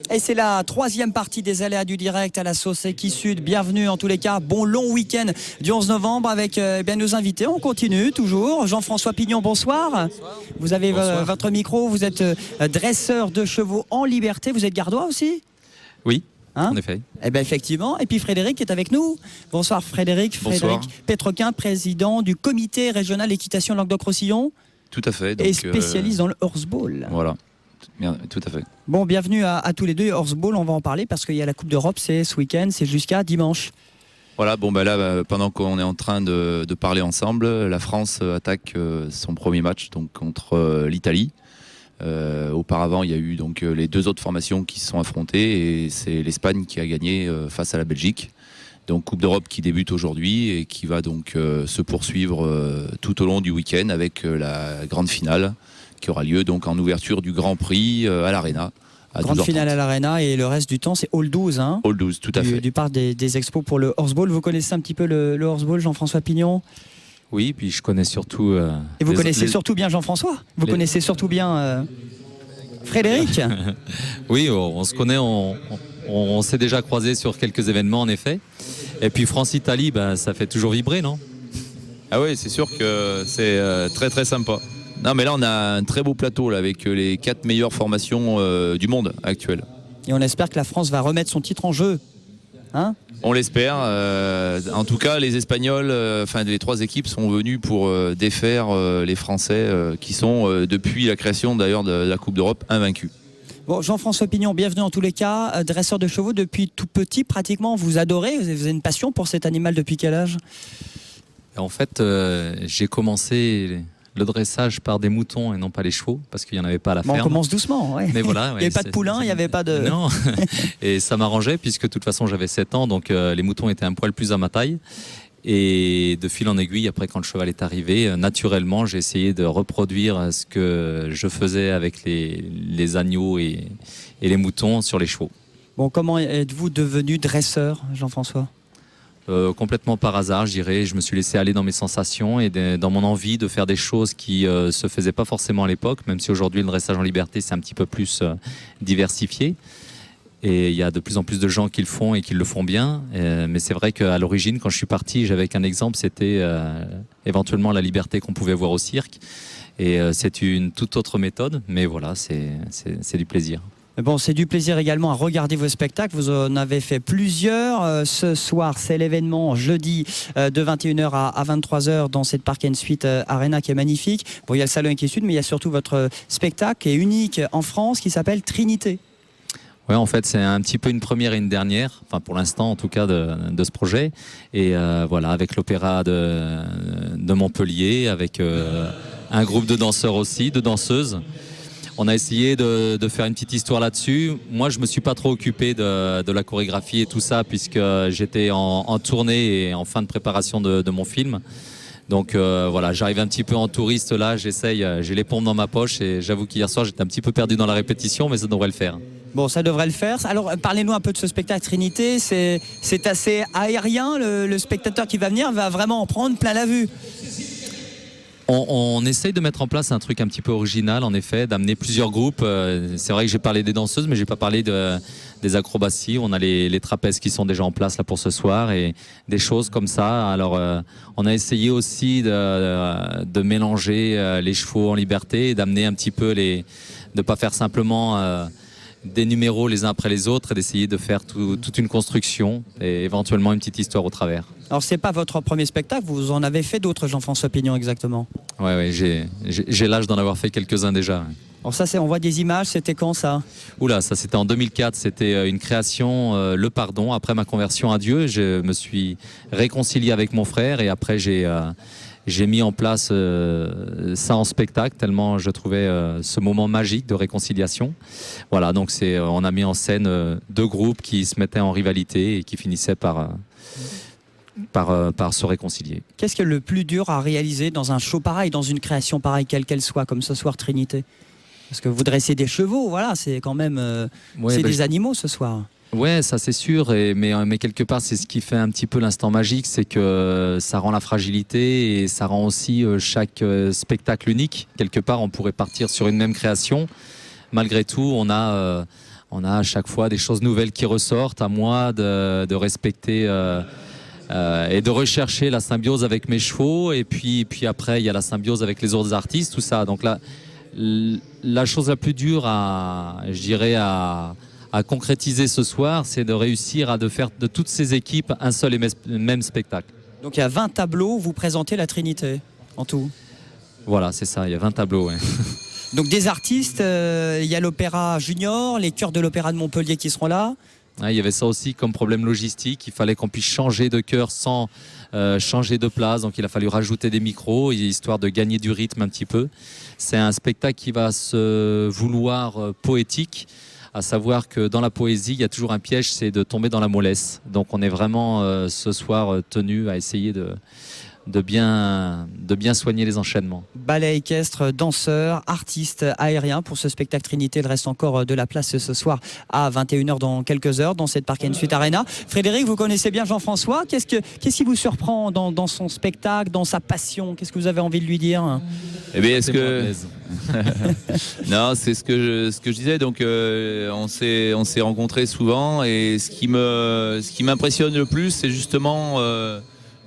Et c'est la troisième partie des aléas du direct à la sauce Équi Sud. Bienvenue en tous les cas. Bon long week-end du 11 novembre avec bien nos invités. On continue toujours. Jean-François Pignon, bonsoir. Bonsoir. Vous avez votre micro. Vous êtes dresseur de chevaux en liberté. Vous êtes gardois aussi ? Oui. En effet. Eh bien, effectivement. Et puis Frédéric est avec nous. Bonsoir Frédéric. Bonsoir. Frédéric Pétrequin, président du comité régional équitation Languedoc-Roussillon. Tout à fait. Donc, et spécialiste dans le horseball. Voilà. Tout à fait. Bon, bienvenue à tous les deux. Horseball, on va en parler parce qu'il y a la Coupe d'Europe, c'est ce week-end, c'est jusqu'à dimanche. Voilà, bon bah là, pendant qu'on est en train de parler ensemble, la France attaque son premier match donc contre l'Italie. Auparavant, il y a eu donc les deux autres formations qui se sont affrontées et c'est l'Espagne qui a gagné face à la Belgique. Donc Coupe d'Europe qui débute aujourd'hui et qui va donc se poursuivre tout au long du week-end avec la grande finale qui aura lieu donc en ouverture du Grand Prix à l'Arena. Grande finale à l'Arena et le reste du temps c'est Hall 12. Hein, Hall 12, tout à fait. Du parc des expos pour le horseball. Vous connaissez un petit peu le horseball, Jean-François Pignon ? Oui, puis je connais surtout... et vous connaissez surtout bien Jean-François ? Vous connaissez surtout bien Frédéric ? Oui, on se connaît, on s'est déjà croisé sur quelques événements en effet. Et puis France-Italie, ça fait toujours vibrer, non ? Ah oui, c'est sûr que c'est très très sympa. Non mais là on a un très beau plateau là, avec les 4 meilleures formations du monde actuelles. Et on espère que la France va remettre son titre en jeu. Hein ? On l'espère. En tout cas, les Espagnols, les 3 équipes sont venues pour défaire les Français qui sont, depuis la création d'ailleurs de la Coupe d'Europe, invaincus. Bon, Jean-François Pignon, bienvenue en tous les cas. Dresseur de chevaux depuis tout petit, pratiquement, vous adorez, vous avez une passion pour cet animal depuis quel âge ? En fait, j'ai commencé le dressage par des moutons et non pas les chevaux, parce qu'il n'y en avait pas à la ferme. On commence doucement, ouais. Mais voilà, il n'y avait pas de poulain, il n'y avait pas de... Non, et ça m'arrangeait, puisque de toute façon j'avais 7 ans, donc les moutons étaient un poil plus à ma taille. Et de fil en aiguille, après quand le cheval est arrivé, naturellement j'ai essayé de reproduire ce que je faisais avec les agneaux et les moutons sur les chevaux. Bon, comment êtes-vous devenu dresseur, Jean-François ? Complètement par hasard, je dirais. Je me suis laissé aller dans mes sensations et dans mon envie de faire des choses qui se faisaient pas forcément à l'époque, même si aujourd'hui le dressage en liberté c'est un petit peu plus diversifié. Et il y a de plus en plus de gens qui le font et qui le font bien. Mais c'est vrai qu'à l'origine, quand je suis parti, j'avais qu'un exemple, c'était éventuellement la liberté qu'on pouvait voir au cirque. Et c'est une toute autre méthode, mais voilà, c'est du plaisir. Bon, c'est du plaisir également à regarder vos spectacles. Vous en avez fait plusieurs. Ce soir, c'est l'événement jeudi de 21h à 23h dans cette Park & Suite Arena qui est magnifique. Bon, il y a le salon Équi Sud, mais il y a surtout votre spectacle qui est unique en France qui s'appelle Trinité. Ouais, en fait, c'est un petit peu une première et une dernière, enfin pour l'instant en tout cas de ce projet. Et voilà, avec l'opéra de Montpellier, avec un groupe de danseurs aussi, de danseuses. On a essayé de faire une petite histoire là-dessus. Moi, je me suis pas trop occupé de la chorégraphie et tout ça, puisque j'étais en tournée et en fin de préparation de mon film. Donc voilà, j'arrive un petit peu en touriste là, j'essaye, j'ai les pompes dans ma poche et j'avoue qu'hier soir j'étais un petit peu perdu dans la répétition, mais ça devrait le faire. Bon, ça devrait le faire. Alors, parlez-nous un peu de ce spectacle Trinité. C'est assez aérien. Le spectateur qui va venir va vraiment en prendre plein la vue. On essaye de mettre en place un truc un petit peu original, en effet, d'amener plusieurs groupes. C'est vrai que j'ai parlé des danseuses, mais j'ai pas parlé des acrobaties. On a les trapèzes qui sont déjà en place là pour ce soir et des choses comme ça. Alors, on a essayé aussi de mélanger les chevaux en liberté et d'amener un petit peu de pas faire simplement des numéros les uns après les autres et d'essayer de faire toute une construction et éventuellement une petite histoire au travers. Alors c'est pas votre premier spectacle, vous en avez fait d'autres, Jean-François Pignon, exactement. Ouais, j'ai l'âge d'en avoir fait quelques-uns déjà. Alors ça, on voit des images, c'était quand ça ? Oula, ça c'était en 2004, c'était une création, Le Pardon. Après ma conversion à Dieu, je me suis réconcilié avec mon frère et après j'ai mis en place ça en spectacle, tellement je trouvais ce moment magique de réconciliation. Voilà, donc on a mis en scène 2 groupes qui se mettaient en rivalité et qui finissaient par se réconcilier. Qu'est-ce qui est le plus dur à réaliser dans un show pareil, dans une création pareille, quelle qu'elle soit, comme ce soir Trinité ? Parce que vous dressez des chevaux, voilà, c'est quand même des animaux ce soir. Ouais, ça c'est sûr, mais quelque part c'est ce qui fait un petit peu l'instant magique, c'est que ça rend la fragilité et ça rend aussi chaque spectacle unique. Quelque part on pourrait partir sur une même création. Malgré tout, on a on a à chaque fois des choses nouvelles qui ressortent. À moi de respecter et de rechercher la symbiose avec mes chevaux. Et puis après, il y a la symbiose avec les autres artistes, tout ça. Donc là, la chose la plus dure à concrétiser ce soir, c'est de réussir de faire de toutes ces équipes un seul et même spectacle. Donc il y a 20 tableaux, vous présentez la Trinité en tout. Voilà, c'est ça, il y a 20 tableaux. Ouais. Donc des artistes, il y a l'Opéra Junior, les chœurs de l'Opéra de Montpellier qui seront là. Il y avait ça aussi comme problème logistique. Il fallait qu'on puisse changer de chœur sans changer de place. Donc il a fallu rajouter des micros, histoire de gagner du rythme un petit peu. C'est un spectacle qui va se vouloir poétique, à savoir que dans la poésie, il y a toujours un piège, c'est de tomber dans la mollesse. Donc on est vraiment ce soir tenu à essayer de bien soigner les enchaînements. Ballet équestre, danseurs, artistes aériens pour ce spectacle Trinité. Il reste encore de la place ce soir à 21h dans quelques heures dans cette Park & Suite Arena. Frédéric, vous connaissez bien Jean-François. Qu'est-ce qui vous surprend dans son spectacle, dans sa passion? Qu'est-ce que vous avez envie de lui dire? Eh bien, non, c'est ce que je disais. Donc, on s'est rencontrés souvent, et ce qui m'impressionne le plus, c'est justement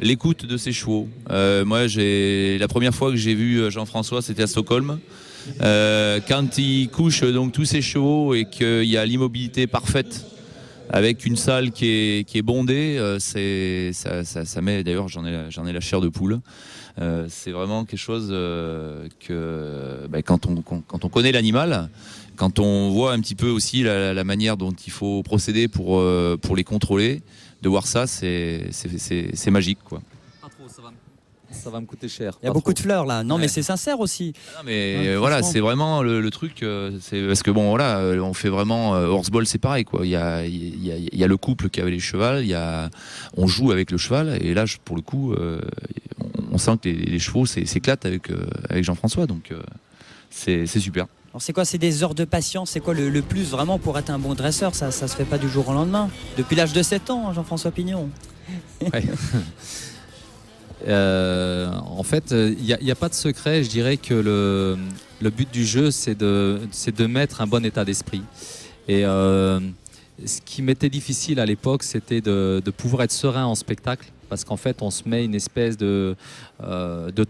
l'écoute de ses chevaux. Moi, la première fois que j'ai vu Jean-François, c'était à Stockholm. Quand il couche donc tous ses chevaux et qu'il y a l'immobilité parfaite, avec une salle qui est bondée, ça met, d'ailleurs j'en ai la chair de poule. C'est vraiment quelque chose que quand on connaît l'animal, quand on voit un petit peu aussi la manière dont il faut procéder pour les contrôler, de voir ça, c'est magique, quoi. Pas trop, ça va me coûter cher. Il y a beaucoup de fleurs là. Non, ouais. mais c'est sincère aussi. Non, mais voilà, c'est vraiment le truc. C'est parce que bon, voilà, on fait vraiment horseball, c'est pareil, quoi. Il y a le couple qui avait les chevaux, on joue avec le cheval, et là, pour le coup, on sent que les chevaux s'éclatent avec Jean-François, donc c'est super. Alors c'est quoi? C'est des heures de patience? C'est quoi le plus vraiment pour être un bon dresseur? Ça se fait pas du jour au lendemain. Depuis l'âge de 7 ans, Jean-François Pignon. Ouais. En fait, il n'y a pas de secret. Je dirais que le but du jeu, c'est de mettre un bon état d'esprit. Et ce qui m'était difficile à l'époque, c'était de pouvoir être serein en spectacle. Parce qu'en fait, on se met une espèce de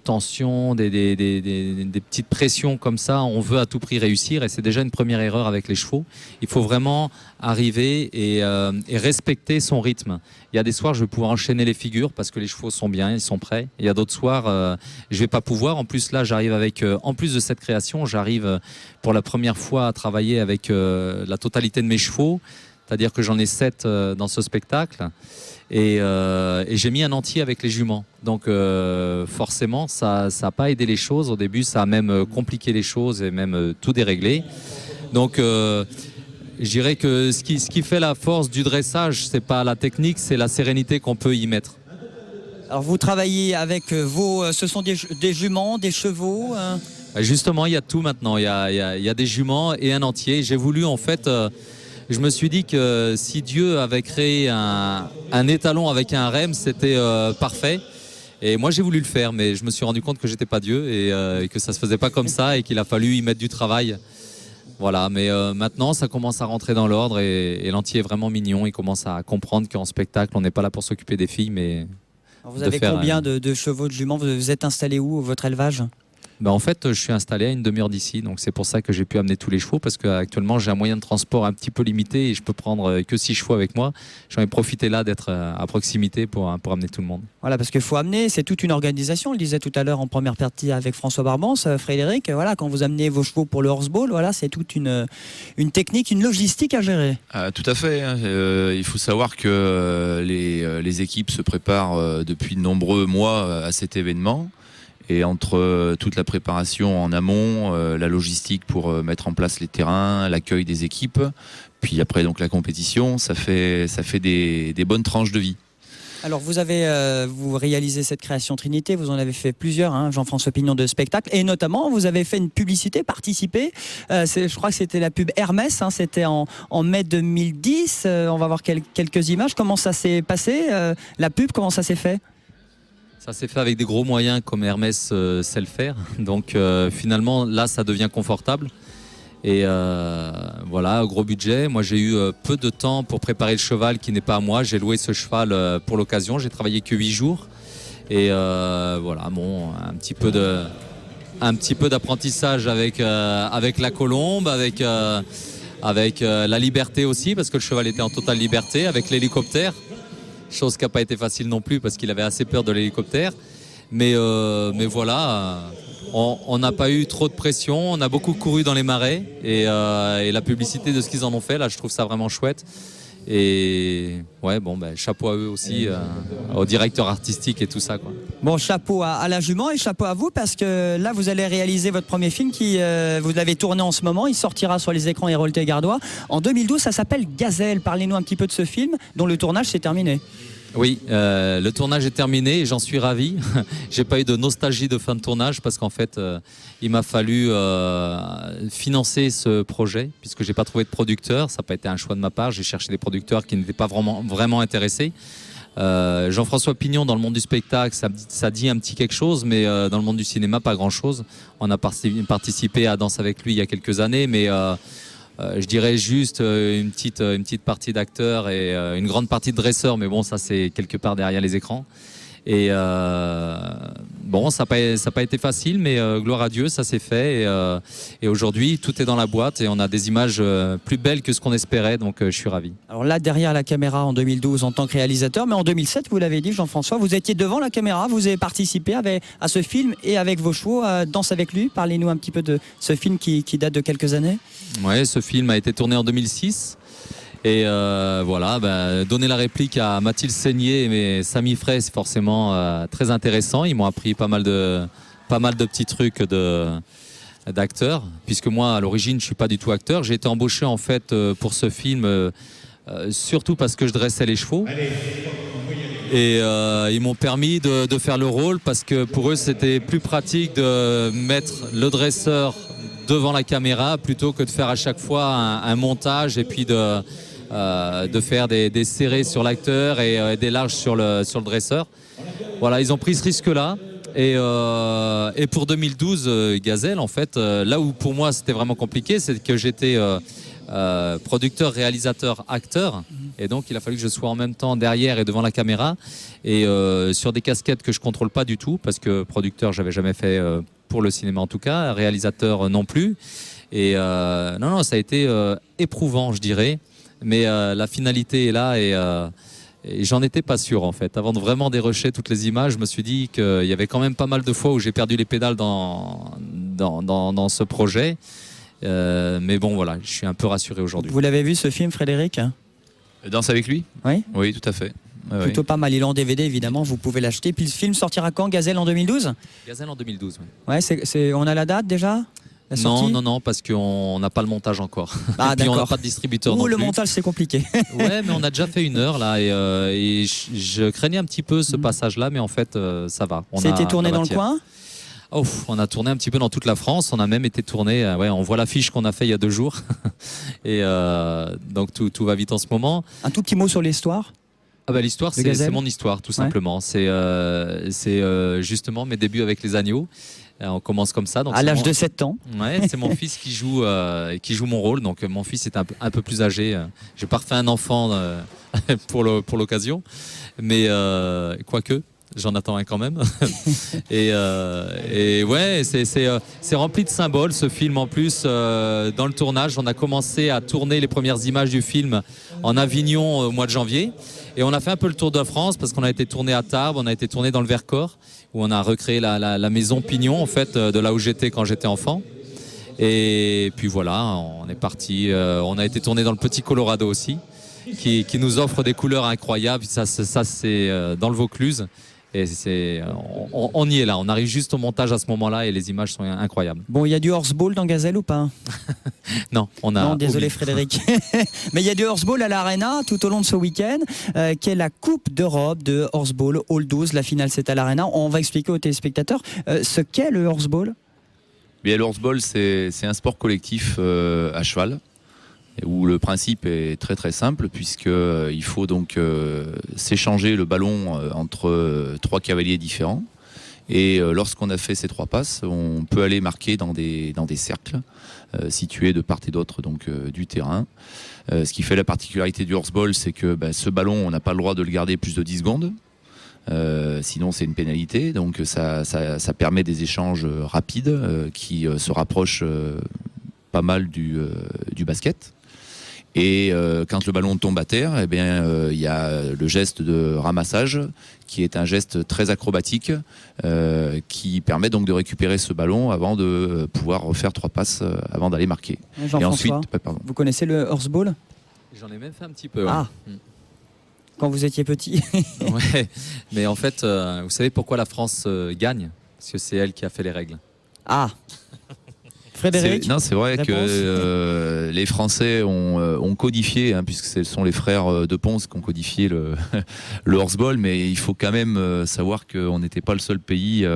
tension, des petites pressions comme ça. On veut à tout prix réussir, et c'est déjà une première erreur avec les chevaux. Il faut vraiment arriver et respecter son rythme. Il y a des soirs, je vais pouvoir enchaîner les figures parce que les chevaux sont bien, ils sont prêts. Il y a d'autres soirs, je vais pas pouvoir. En plus, là, j'arrive avec, en plus de cette création, j'arrive pour la première fois à travailler avec la totalité de mes chevaux. C'est-à-dire que j'en ai 7 dans ce spectacle. Et j'ai mis un entier avec les juments. Donc forcément, ça n'a pas aidé les choses. Au début, ça a même compliqué les choses et même tout déréglé. Donc je dirais que ce qui fait la force du dressage, c'est pas la technique, c'est la sérénité qu'on peut y mettre. Alors vous travaillez avec ce sont des juments, des chevaux Justement, il y a tout maintenant. Il y a des juments et un entier. J'ai voulu en fait... je me suis dit que si Dieu avait créé un étalon avec un rème, c'était parfait. Et moi, j'ai voulu le faire, mais je me suis rendu compte que j'étais pas Dieu et que ça se faisait pas comme ça et qu'il a fallu y mettre du travail. Voilà, mais maintenant, ça commence à rentrer dans l'ordre et l'entier est vraiment mignon. Il commence à comprendre qu'en spectacle, on n'est pas là pour s'occuper des filles, mais... Alors vous avez combien de chevaux, de juments? Vous êtes installé où, votre élevage? En fait, je suis installé à une demi-heure d'ici, donc c'est pour ça que j'ai pu amener tous les chevaux, parce qu'actuellement j'ai un moyen de transport un petit peu limité et je peux prendre que 6 chevaux avec moi. J'en ai profité là d'être à proximité pour amener tout le monde. Voilà, parce qu'il faut amener, c'est toute une organisation. On le disait tout à l'heure en première partie avec François Barbance, Frédéric. Voilà, quand vous amenez vos chevaux pour le horseball, voilà, c'est toute une technique, une logistique à gérer. Tout à fait. Il faut savoir que les équipes se préparent depuis de nombreux mois à cet événement. Et entre toute la préparation en amont, la logistique pour mettre en place les terrains, l'accueil des équipes, puis après donc la compétition, ça fait des bonnes tranches de vie. Alors vous réalisez cette création Trinité, vous en avez fait plusieurs, Jean-François Pignon, de spectacles, et notamment vous avez fait une publicité, participé, je crois que c'était la pub Hermès, c'était en mai 2010, on va voir quelques images. Comment ça s'est passé, la pub, comment ça s'est fait? Ça s'est fait avec des gros moyens comme Hermès sait le faire. Donc finalement, là, ça devient confortable. Et voilà, gros budget. Moi, j'ai eu peu de temps pour préparer le cheval qui n'est pas à moi. J'ai loué ce cheval pour l'occasion. J'ai travaillé que 8 jours. Et voilà, bon, un petit peu d'apprentissage avec la colombe, avec la liberté aussi, parce que le cheval était en totale liberté, avec l'hélicoptère. Chose qui n'a pas été facile non plus, parce qu'il avait assez peur de l'hélicoptère. Mais voilà, on n'a pas eu trop de pression, on a beaucoup couru dans les marais et la publicité de ce qu'ils en ont fait, là je trouve ça vraiment chouette. Et ouais, bon, chapeau à eux aussi, au directeur artistique et tout ça, quoi. Bon, chapeau à la jument et chapeau à vous parce que là vous allez réaliser votre premier film qui vous l'avez tourné en ce moment, il sortira sur les écrans Hérault-Gardois en 2012, ça s'appelle Gazelle. Parlez-nous un petit peu de ce film dont le tournage s'est terminé. Oui, le tournage est terminé et j'en suis ravi. J'ai pas eu de nostalgie de fin de tournage parce qu'en fait, il m'a fallu financer ce projet puisque j'ai pas trouvé de producteur. Ça n'a pas été un choix de ma part. J'ai cherché des producteurs qui n'étaient pas vraiment intéressés. Jean-François Pignon dans le monde du spectacle, ça dit un petit quelque chose, mais dans le monde du cinéma, pas grand-chose. On a participé à Danse avec lui il y a quelques années, mais je dirais juste une petite partie d'acteurs et une grande partie de dresseurs, mais bon, ça c'est quelque part derrière les écrans. Et bon, ça n'a pas été facile, mais gloire à Dieu, ça s'est fait. Et aujourd'hui, tout est dans la boîte et on a des images plus belles que ce qu'on espérait, donc je suis ravi. Alors là, derrière la caméra en 2012 en tant que réalisateur, mais en 2007, vous l'avez dit, Jean-François, vous étiez devant la caméra, vous avez participé à ce film et avec vos chevaux, Danse avec lui. Parlez-nous un petit peu de ce film qui date de quelques années. Ouais, ce film a été tourné en 2006. Et voilà, donner la réplique à Mathilde Seigné et Samy Frey, c'est forcément très intéressant. Ils m'ont appris pas mal de petits trucs d'acteurs, puisque moi à l'origine je suis pas du tout acteur. J'ai été embauché en fait pour ce film surtout parce que je dressais les chevaux. Et ils m'ont permis de faire le rôle parce que pour eux c'était plus pratique de mettre le dresseur devant la caméra plutôt que de faire à chaque fois un montage et puis de faire des serrés sur l'acteur et des larges sur le dresseur. Voilà, ils ont pris ce risque-là. Et pour 2012, Gazelle, en fait, là où pour moi c'était vraiment compliqué, c'est que j'étais producteur, réalisateur, acteur. Et donc il a fallu que je sois en même temps derrière et devant la caméra. Et sur des casquettes que je contrôle pas du tout, parce que producteur, j'avais jamais fait pour le cinéma en tout cas, réalisateur non plus. Et non, ça a été éprouvant, je dirais. Mais la finalité est là et j'en étais pas sûr en fait. Avant de vraiment dérocher toutes les images, je me suis dit qu'il y avait quand même pas mal de fois où j'ai perdu les pédales dans ce projet. Mais bon voilà, je suis un peu rassuré aujourd'hui. Vous l'avez vu ce film, Frédéric ? Danse avec lui ? Oui. Oui, tout à fait. Plutôt pas mal. Il est en DVD évidemment, vous pouvez l'acheter. Puis le film sortira quand ? Gazelle en 2012 ? Gazelle en 2012, oui. Ouais, on a la date déjà ? Non, parce qu'on n'a pas le montage encore. Ah, et puis on d'accord. n'a pas de distributeur non le plus. montage c'est compliqué. Ouais, mais on a déjà fait 1 heure là et je craignais un petit peu ce passage-là, mais en fait ça va. C'était tourné dans le coin ? On a tourné un petit peu dans toute la France. On a même été tourné. On voit l'affiche qu'on a fait il y a 2 jours. Et donc tout va vite en ce moment. Un tout petit mot sur l'histoire ? L'histoire, c'est mon histoire, tout simplement. C'est justement mes débuts avec les agneaux. On commence comme ça. Donc à l'âge de 7 ans. Ouais, c'est mon fils qui joue mon rôle. Donc mon fils est un peu plus âgé. J'ai pas refait un enfant pour l'occasion, mais quoique. J'en attends un quand même. et ouais, c'est rempli de symboles ce film en plus. Dans le tournage, on a commencé à tourner les premières images du film en Avignon au mois de janvier. Et on a fait un peu le tour de France parce qu'on a été tourné à Tarbes, on a été tourné dans le Vercors où on a recréé la maison Pignon en fait de là où j'étais quand j'étais enfant. Et puis voilà, on est parti. On a été tourné dans le Petit Colorado aussi, qui nous offre des couleurs incroyables. Ça c'est dans le Vaucluse. Et on y est là, on arrive juste au montage à ce moment-là et les images sont incroyables. Bon, il y a du horseball dans Gazelle ou pas ? Non, Non, désolé Frédéric. Mais il y a du horseball à l'Arena tout au long de ce week-end, qui est la Coupe d'Europe de horseball, Hall 12. La finale, c'est à l'Arena. On va expliquer aux téléspectateurs ce qu'est le horseball. Bien, le horseball, c'est un sport collectif à cheval, où le principe est très très simple, puisqu'il faut donc s'échanger le ballon entre 3 cavaliers différents. Et lorsqu'on a fait ces 3 passes, on peut aller marquer dans des cercles situés de part et d'autre du terrain. Ce qui fait la particularité du horseball, c'est que ce ballon, on n'a pas le droit de le garder plus de 10 secondes. Sinon c'est une pénalité, donc ça permet des échanges rapides qui se rapprochent pas mal du basket. Et quand le ballon tombe à terre, il y a le geste de ramassage qui est un geste très acrobatique qui permet donc de récupérer ce ballon avant de pouvoir refaire 3 passes avant d'aller marquer. Et ensuite, vous connaissez le horseball? J'en ai même fait un petit peu. Ouais. Ah. Quand vous étiez petit. Ouais, mais en fait, vous savez pourquoi la France gagne? Parce que c'est elle qui a fait les règles. Ah. Frédéric? Non, c'est vrai que les Français ont codifié, puisque ce sont les frères de Ponce qui ont codifié le horseball, mais il faut quand même savoir qu'on n'était pas le seul pays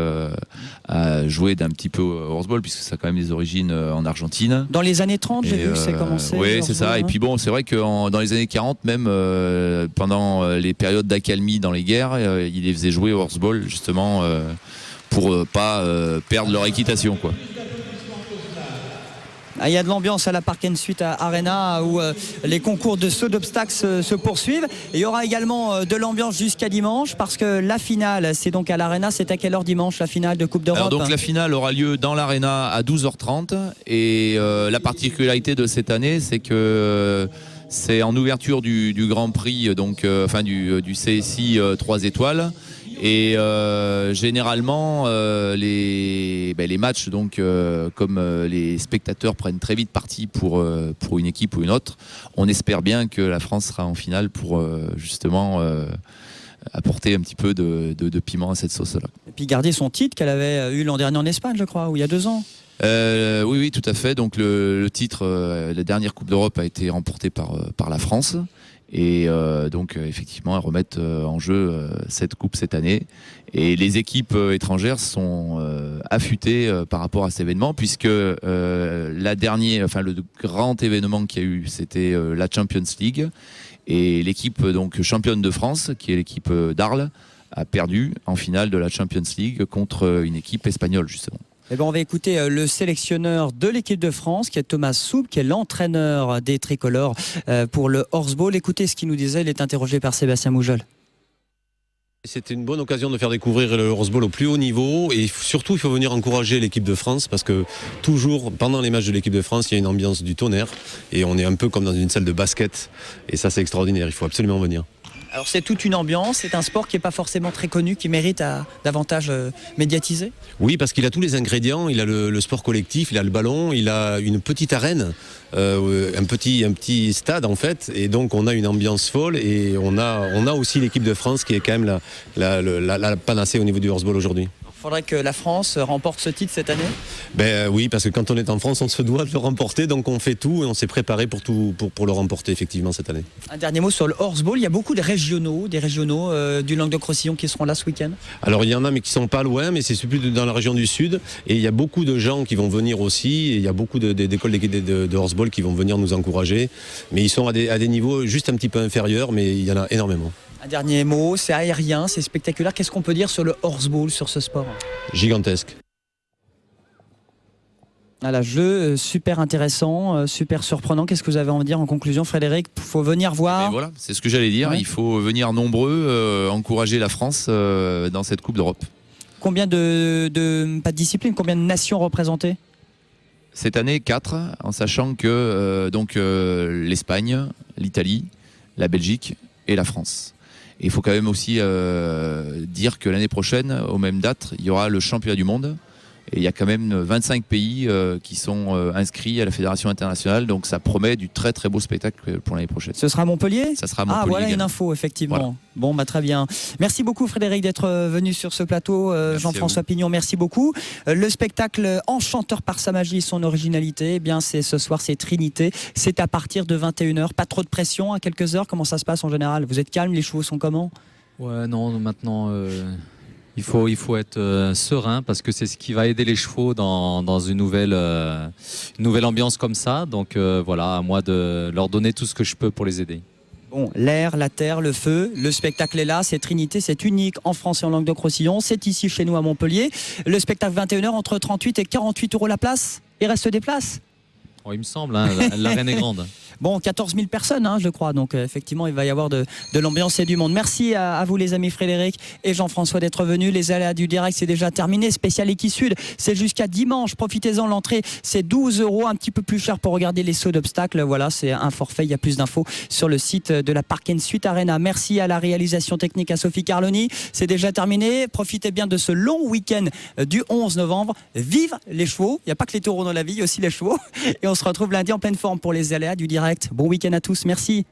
à jouer d'un petit peu au horseball, puisque ça a quand même des origines en Argentine. Dans les années 30, j'ai vu que c'est commencé. Oui, c'est ça. Et puis bon, c'est vrai que dans les années 40, même pendant les périodes d'accalmie dans les guerres, ils les faisaient jouer au horseball, justement, pour pas perdre leur équitation, quoi. Il y a de l'ambiance à la Park Suite Arena où les concours de saut d'obstacles se poursuivent. Et il y aura également de l'ambiance jusqu'à dimanche parce que la finale, c'est donc à l'Arena. C'est à quelle heure dimanche la finale de Coupe d'Europe? Alors donc la finale aura lieu dans l'Arena à 12h30 et la particularité de cette année, c'est que c'est en ouverture du Grand Prix, donc du CSI 3 étoiles. Et généralement les matchs, donc comme les spectateurs prennent très vite parti pour une équipe ou une autre, on espère bien que la France sera en finale pour justement apporter un petit peu de piment à cette sauce-là. Et puis garder son titre qu'elle avait eu l'an dernier en Espagne, je crois, ou il y a 2 ans. Oui, tout à fait. Donc le titre, la dernière Coupe d'Europe a été remportée par la France. Et donc effectivement, elles remettent en jeu cette coupe cette année. Et les équipes étrangères sont affûtées par rapport à cet événement, puisque le grand événement qu'il y a eu, c'était la Champions League. Et l'équipe donc championne de France, qui est l'équipe d'Arles, a perdu en finale de la Champions League contre une équipe espagnole, justement. Eh ben, on va écouter le sélectionneur de l'équipe de France, qui est Thomas Soupe, qui est l'entraîneur des tricolores pour le horseball. Écoutez ce qu'il nous disait, il est interrogé par Sébastien Moujol. C'était une bonne occasion de faire découvrir le horseball au plus haut niveau et surtout il faut venir encourager l'équipe de France parce que toujours pendant les matchs de l'équipe de France il y a une ambiance du tonnerre et on est un peu comme dans une salle de basket et ça c'est extraordinaire, il faut absolument venir. Alors c'est toute une ambiance, c'est un sport qui n'est pas forcément très connu, qui mérite davantage médiatiser. Oui, parce qu'il a tous les ingrédients, il a le sport collectif, il a le ballon, il a une petite arène, un petit stade en fait, et donc on a une ambiance folle et on a aussi l'équipe de France qui est quand même la panacée au niveau du horseball aujourd'hui. Il faudrait que la France remporte ce titre cette année? Oui, parce que quand on est en France, on se doit de le remporter, donc on fait tout et on s'est préparé pour le remporter effectivement cette année. Un dernier mot sur le horseball, il y a beaucoup de régionaux du Languedoc-Roussillon qui seront là ce week-end. Alors il y en a mais qui sont pas loin, mais c'est plus dans la région du Sud et il y a beaucoup de gens qui vont venir aussi et il y a beaucoup d'écoles de horseball qui vont venir nous encourager, mais ils sont à des niveaux juste un petit peu inférieurs, mais il y en a énormément. Un dernier mot, c'est aérien, c'est spectaculaire. Qu'est-ce qu'on peut dire sur le horseball, sur ce sport? Gigantesque. Voilà, jeu super intéressant, super surprenant. Qu'est-ce que vous avez envie de dire en conclusion, Frédéric? Il faut venir voir. Voilà, c'est ce que j'allais dire. Ouais. Il faut venir nombreux, encourager la France dans cette Coupe d'Europe. Combien pas de disciplines, combien de nations représentées? Cette année, 4, en sachant que l'Espagne, l'Italie, la Belgique et la France. Et il faut quand même aussi dire que l'année prochaine, aux mêmes dates, il y aura le championnat du monde. Et il y a quand même 25 pays qui sont inscrits à la Fédération internationale. Donc ça promet du très très beau spectacle pour l'année prochaine. Ce sera à Montpellier? Ça sera à Montpellier. Ah voilà également. Une info, effectivement. Voilà. Bon, très bien. Merci beaucoup Frédéric d'être venu sur ce plateau. Jean-François Pignon, merci beaucoup. Le spectacle Enchanteur par sa magie et son originalité, eh bien c'est ce soir, c'est Trinité. C'est à partir de 21h. Pas trop de pression à quelques heures. Comment ça se passe en général? Vous êtes calme? Les chevaux sont comment? Ouais, non, maintenant... Il faut être serein parce que c'est ce qui va aider les chevaux dans une nouvelle ambiance comme ça. Donc voilà, à moi de leur donner tout ce que je peux pour les aider. Bon, l'air, la terre, le feu, le spectacle est là, c'est Trinité, c'est unique en France et en Languedoc-Roussillon. C'est ici chez nous à Montpellier. Le spectacle 21h entre 38 et 48 € la place. Il reste des places? Oh, il me semble, hein, l'arène est grande. Bon, 14 000 personnes, je crois. Donc, effectivement, il va y avoir de l'ambiance et du monde. Merci à vous, les amis Frédéric et Jean-François, d'être venus. Les aléas du direct, c'est déjà terminé. Spécial Equisud, c'est jusqu'à dimanche. Profitez-en, l'entrée, c'est 12 €, un petit peu plus cher pour regarder les sauts d'obstacles. Voilà, c'est un forfait. Il y a plus d'infos sur le site de la Park & Suite Arena. Merci à la réalisation technique, à Sophie Carloni. C'est déjà terminé. Profitez bien de ce long week-end du 11 novembre. Vive les chevaux. Il n'y a pas que les taureaux dans la vie, il y a aussi les chevaux. Et on se retrouve lundi en pleine forme pour les aléas du direct. Bon week-end à tous, merci.